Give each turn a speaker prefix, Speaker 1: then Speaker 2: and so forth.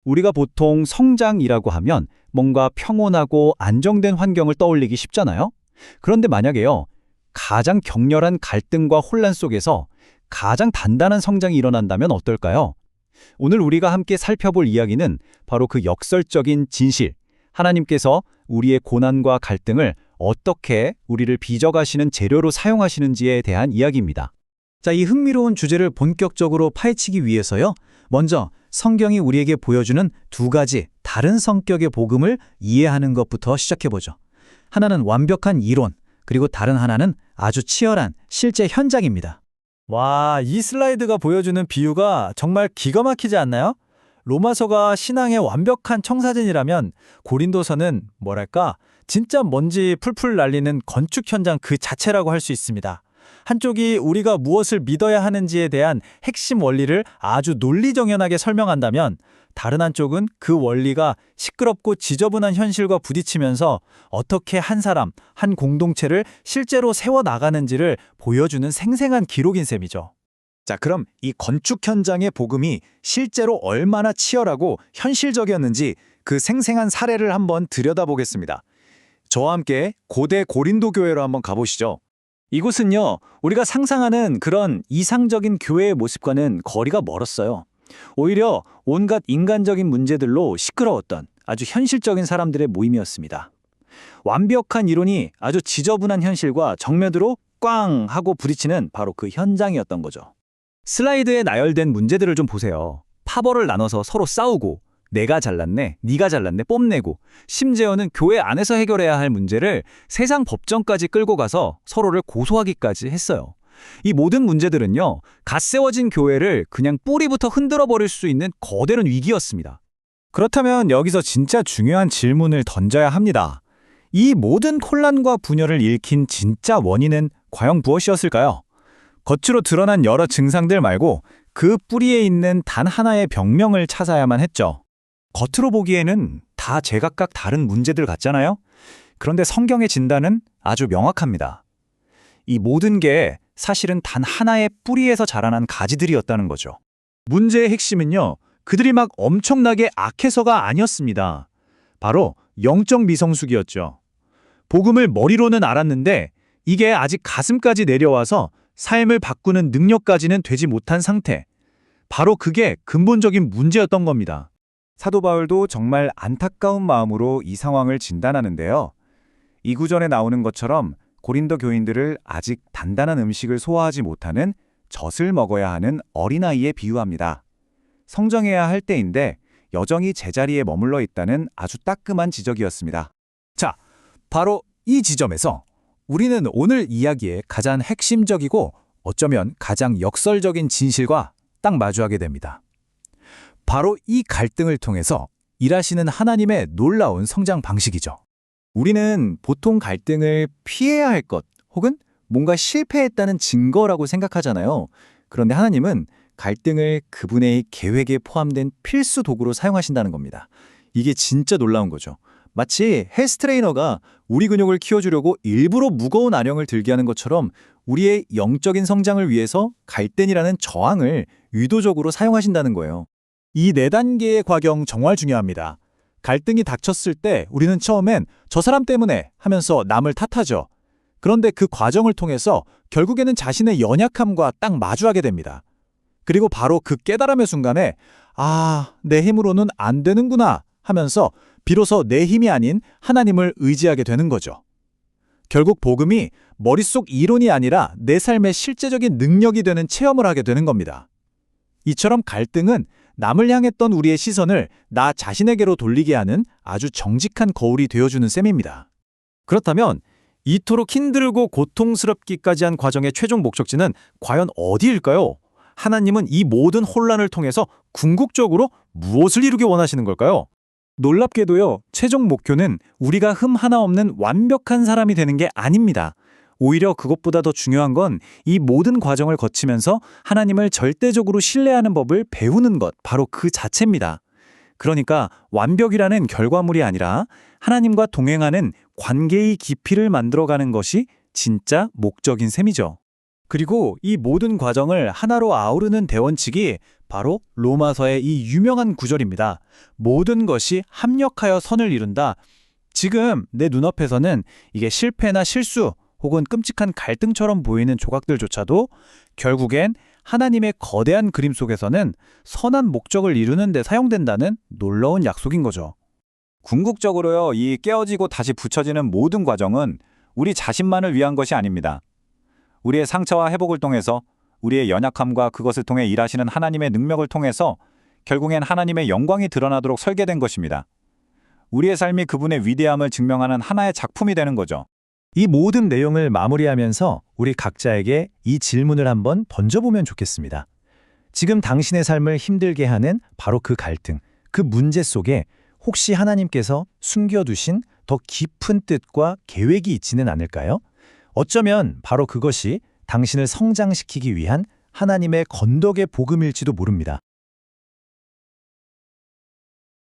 Speaker 1: 우리가 보통 성장이라고 하면 뭔가 평온하고 안정된 환경을 떠올리기 쉽잖아요? 그런데 만약에요, 가장 격렬한 갈등과 혼란 속에서 가장 단단한 성장이 일어난다면 어떨까요? 오늘 우리가 함께 살펴볼 이야기는 바로 그 역설적인 진실, 하나님께서 우리의 고난과 갈등을 어떻게 우리를 빚어가시는 재료로 사용하시는지에 대한 이야기입니다.
Speaker 2: 자, 이 흥미로운 주제를 본격적으로 파헤치기 위해서요. 먼저 성경이 우리에게 보여주는 두 가지 다른 성격의 복음을 이해하는 것부터 시작해보죠. 하나는 완벽한 이론, 그리고 다른 하나는 아주 치열한 실제 현장입니다.
Speaker 3: 와, 이 슬라이드가 보여주는 비유가 정말 기가 막히지 않나요? 로마서가 신앙의 완벽한 청사진이라면 고린도서는 뭐랄까, 진짜 먼지 풀풀 날리는 건축 현장 그 자체라고 할 수 있습니다. 한쪽이 우리가 무엇을 믿어야 하는지에 대한 핵심 원리를 아주 논리정연하게 설명한다면 다른 한쪽은 그 원리가 시끄럽고 지저분한 현실과 부딪히면서 어떻게 한 사람, 한 공동체를 실제로 세워나가는지를 보여주는 생생한 기록인 셈이죠.
Speaker 4: 자, 그럼 이 건축 현장의 복음이 실제로 얼마나 치열하고 현실적이었는지 그 생생한 사례를 한번 들여다보겠습니다. 저와 함께 고대 고린도 교회로 한번 가보시죠.
Speaker 2: 이곳은요, 우리가 상상하는 그런 이상적인 교회의 모습과는 거리가 멀었어요. 오히려 온갖 인간적인 문제들로 시끄러웠던 아주 현실적인 사람들의 모임이었습니다. 완벽한 이론이 아주 지저분한 현실과 정면으로 꽝 하고 부딪히는 바로 그 현장이었던 거죠.
Speaker 1: 슬라이드에 나열된 문제들을 좀 보세요. 파벌을 나눠서 서로 싸우고, 내가 잘났네, 네가 잘났네 뽐내고, 심지어는 교회 안에서 해결해야 할 문제를 세상 법정까지 끌고 가서 서로를 고소하기까지 했어요. 이 모든 문제들은요, 갓 세워진 교회를 그냥 뿌리부터 흔들어 버릴 수 있는 거대한 위기였습니다.
Speaker 4: 그렇다면 여기서 진짜 중요한 질문을 던져야 합니다. 이 모든 혼란과 분열을 일으킨 진짜 원인은 과연 무엇이었을까요? 겉으로 드러난 여러 증상들 말고 그 뿌리에 있는 단 하나의 병명을 찾아야만 했죠. 겉으로 보기에는 다 제각각 다른 문제들 같잖아요? 그런데 성경의 진단은 아주 명확합니다. 이 모든 게 사실은 단 하나의 뿌리에서 자라난 가지들이었다는 거죠. 문제의 핵심은요, 그들이 막 엄청나게 악해서가 아니었습니다. 바로 영적 미성숙이었죠. 복음을 머리로는 알았는데 이게 아직 가슴까지 내려와서 삶을 바꾸는 능력까지는 되지 못한 상태. 바로 그게 근본적인 문제였던 겁니다. 사도 바울도 정말 안타까운 마음으로 이 상황을 진단하는데요. 이 구절에 나오는 것처럼 고린도 교인들을 아직 단단한 음식을 소화하지 못하는 젖을 먹어야 하는 어린아이에 비유합니다. 성장해야 할 때인데 여전히 제자리에 머물러 있다는 아주 따끔한 지적이었습니다. 자, 바로 이 지점에서 우리는 오늘 이야기의 가장 핵심적이고 어쩌면 가장 역설적인 진실과 딱 마주하게 됩니다. 바로 이 갈등을 통해서 일하시는 하나님의 놀라운 성장 방식이죠. 우리는 보통 갈등을 피해야 할 것 혹은 뭔가 실패했다는 증거라고 생각하잖아요. 그런데 하나님은 갈등을 그분의 계획에 포함된 필수 도구로 사용하신다는 겁니다. 이게 진짜 놀라운 거죠. 마치 헬스 트레이너가 우리 근육을 키워주려고 일부러 무거운 아령을 들게 하는 것처럼 우리의 영적인 성장을 위해서 갈등이라는 저항을 의도적으로 사용하신다는 거예요. 이 4단계의 과정 정말 중요합니다. 갈등이 닥쳤을 때 우리는 처음엔 저 사람 때문에 하면서 남을 탓하죠. 그런데 그 과정을 통해서 결국에는 자신의 연약함과 딱 마주하게 됩니다. 그리고 바로 그 깨달음의 순간에 내 힘으로는 안 되는구나 하면서 비로소 내 힘이 아닌 하나님을 의지하게 되는 거죠. 결국 복음이 머릿속 이론이 아니라 내 삶의 실제적인 능력이 되는 체험을 하게 되는 겁니다. 이처럼 갈등은 남을 향했던 우리의 시선을 나 자신에게로 돌리게 하는 아주 정직한 거울이 되어주는 셈입니다.
Speaker 3: 그렇다면 이토록 힘들고 고통스럽기까지 한 과정의 최종 목적지는 과연 어디일까요? 하나님은 이 모든 혼란을 통해서 궁극적으로 무엇을 이루기 원하시는 걸까요?
Speaker 4: 놀랍게도요, 최종 목표는 우리가 흠 하나 없는 완벽한 사람이 되는 게 아닙니다. 오히려 그것보다 더 중요한 건 이 모든 과정을 거치면서 하나님을 절대적으로 신뢰하는 법을 배우는 것, 바로 그 자체입니다. 그러니까 완벽이라는 결과물이 아니라 하나님과 동행하는 관계의 깊이를 만들어가는 것이 진짜 목적인 셈이죠. 그리고 이 모든 과정을 하나로 아우르는 대원칙이
Speaker 3: 바로 로마서의 이 유명한 구절입니다. 모든 것이 합력하여 선을 이룬다. 지금 내 눈앞에서는 이게 실패나 실수 혹은 끔찍한 갈등처럼 보이는 조각들조차도 결국엔 하나님의 거대한 그림 속에서는 선한 목적을 이루는 데 사용된다는 놀라운 약속인 거죠.
Speaker 4: 궁극적으로요, 이 깨어지고 다시 붙여지는 모든 과정은 우리 자신만을 위한 것이 아닙니다. 우리의 상처와 회복을 통해서, 우리의 연약함과 그것을 통해 일하시는 하나님의 능력을 통해서 결국엔 하나님의 영광이 드러나도록 설계된 것입니다. 우리의 삶이 그분의 위대함을 증명하는 하나의 작품이 되는 거죠.
Speaker 3: 이 모든 내용을 마무리하면서 우리 각자에게 이 질문을 한번 던져보면 좋겠습니다. 지금 당신의 삶을 힘들게 하는 바로 그 갈등, 그 문제 속에 혹시 하나님께서 숨겨두신 더 깊은 뜻과 계획이 있지는 않을까요? 어쩌면 바로 그것이 당신을 성장시키기 위한 하나님의 건덕의 복음일지도 모릅니다.